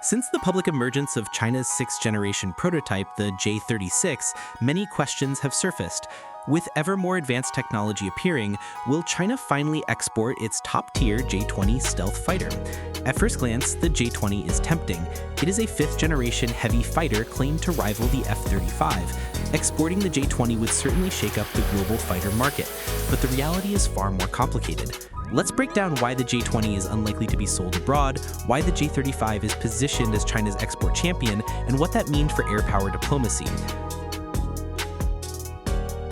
Since the public emergence of China's sixth-generation prototype, the J-36, many questions have surfaced. With ever more advanced technology appearing, will China finally export its top-tier J-20 stealth fighter? At first glance, the J-20 is tempting. It is a fifth-generation heavy fighter claimed to rival the F-35. Exporting the J-20 would certainly shake up the global fighter market, but the reality is far more complicated. Let's break down why the J-20 is unlikely to be sold abroad, why the J-35 is positioned as China's export champion, and what that means for air power diplomacy.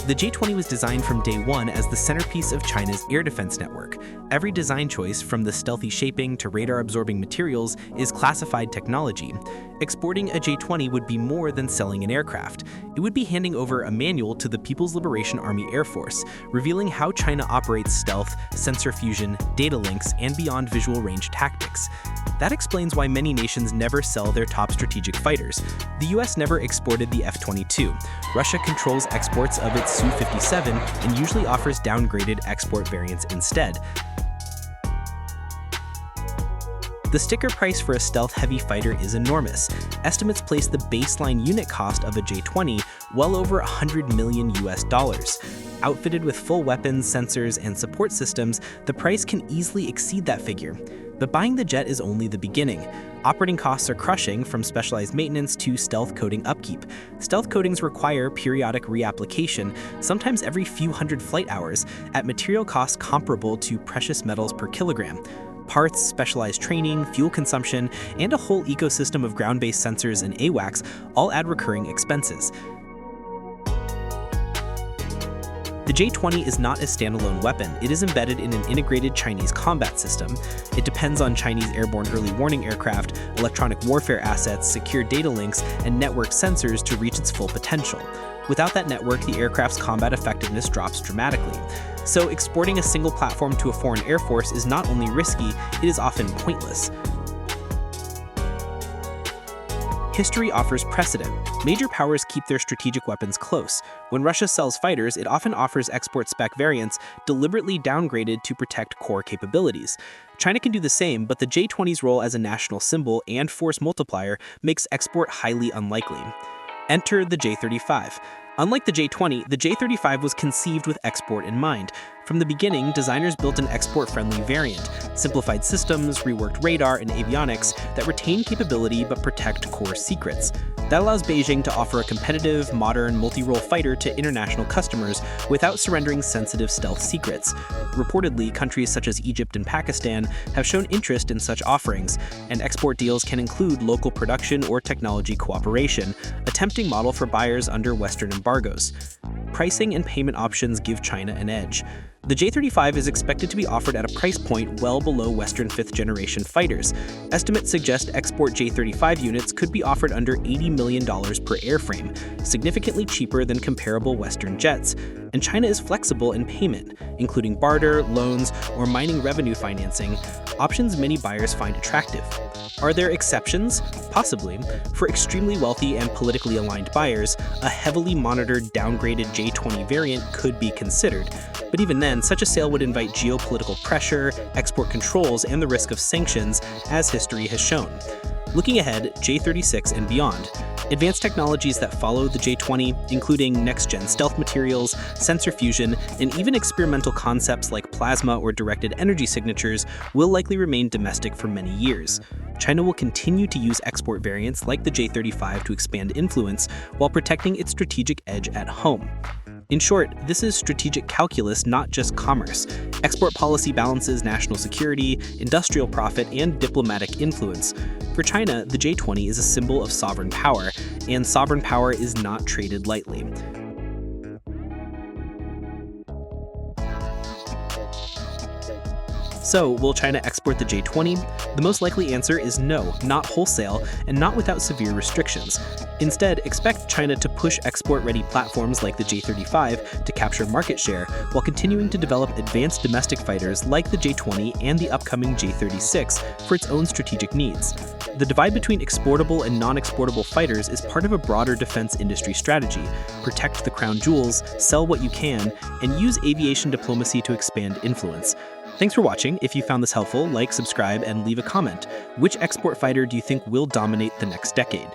The J-20 was designed from day one as the centerpiece of China's air defense network. Every design choice, from the stealthy shaping to radar-absorbing materials, is classified technology. Exporting a J-20 would be more than selling an aircraft. It would be handing over a manual to the People's Liberation Army Air Force, revealing how China operates stealth, sensor fusion, data links, and beyond visual range tactics. That explains why many nations never sell their top strategic fighters. The US never exported the F-22. Russia controls exports of its Su-57 and usually offers downgraded export variants instead. The sticker price for a stealth heavy fighter is enormous. Estimates place the baseline unit cost of a J-20 well over $100 million US. Outfitted with full weapons, sensors, and support systems, the price can easily exceed that figure. But buying the jet is only the beginning. Operating costs are crushing, from specialized maintenance to stealth coating upkeep. Stealth coatings require periodic reapplication, sometimes every few hundred flight hours, at material costs comparable to precious metals per kilogram. Parts, specialized training, fuel consumption, and a whole ecosystem of ground-based sensors and AWACS all add recurring expenses. The J-20 is not a standalone weapon. It is embedded in an integrated Chinese combat system. It depends on Chinese airborne early warning aircraft, electronic warfare assets, secure data links, and network sensors to reach its full potential. Without that network, the aircraft's combat effectiveness drops dramatically. So exporting a single platform to a foreign air force is not only risky, it is often pointless. History offers precedent. Major powers keep their strategic weapons close. When Russia sells fighters, it often offers export spec variants deliberately downgraded to protect core capabilities. China can do the same, but the J-20's role as a national symbol and force multiplier makes export highly unlikely. Enter the J-35. Unlike the J-20, the J-35 was conceived with export in mind. From the beginning, designers built an export-friendly variant, simplified systems, reworked radar and avionics that retain capability but protect core secrets. That allows Beijing to offer a competitive, modern, multi-role fighter to international customers without surrendering sensitive stealth secrets. Reportedly, countries such as Egypt and Pakistan have shown interest in such offerings, and export deals can include local production or technology cooperation, a tempting model for buyers under Western embargoes. Pricing and payment options give China an edge. The J-35 is expected to be offered at a price point well below Western fifth-generation fighters. Estimates suggest export J-35 units could be offered under $80 million per airframe, significantly cheaper than comparable Western jets. And China is flexible in payment, including barter, loans, or mining revenue financing, options many buyers find attractive. Are there exceptions? Possibly. For extremely wealthy and politically aligned buyers, a heavily monitored, downgraded J-20 variant could be considered. But even then, such a sale would invite geopolitical pressure, export controls, and the risk of sanctions, as history has shown. Looking ahead, J-36 and beyond. Advanced technologies that follow the J-20, including next-gen stealth materials, sensor fusion, and even experimental concepts like plasma or directed energy signatures, will likely remain domestic for many years. China will continue to use export variants like the J-35 to expand influence while protecting its strategic edge at home. In short, this is strategic calculus, not just commerce. Export policy balances national security, industrial profit, and diplomatic influence. For China, the J-20 is a symbol of sovereign power, and sovereign power is not traded lightly. So, will China export the J-20? The most likely answer is no, not wholesale, and not without severe restrictions. Instead, expect China to push export-ready platforms like the J-35 to capture market share, while continuing to develop advanced domestic fighters like the J-20 and the upcoming J-36 for its own strategic needs. The divide between exportable and non-exportable fighters is part of a broader defense industry strategy. Protect the crown jewels, sell what you can, and use aviation diplomacy to expand influence. Thanks for watching. If you found this helpful, like, subscribe, and leave a comment. Which export fighter do you think will dominate the next decade?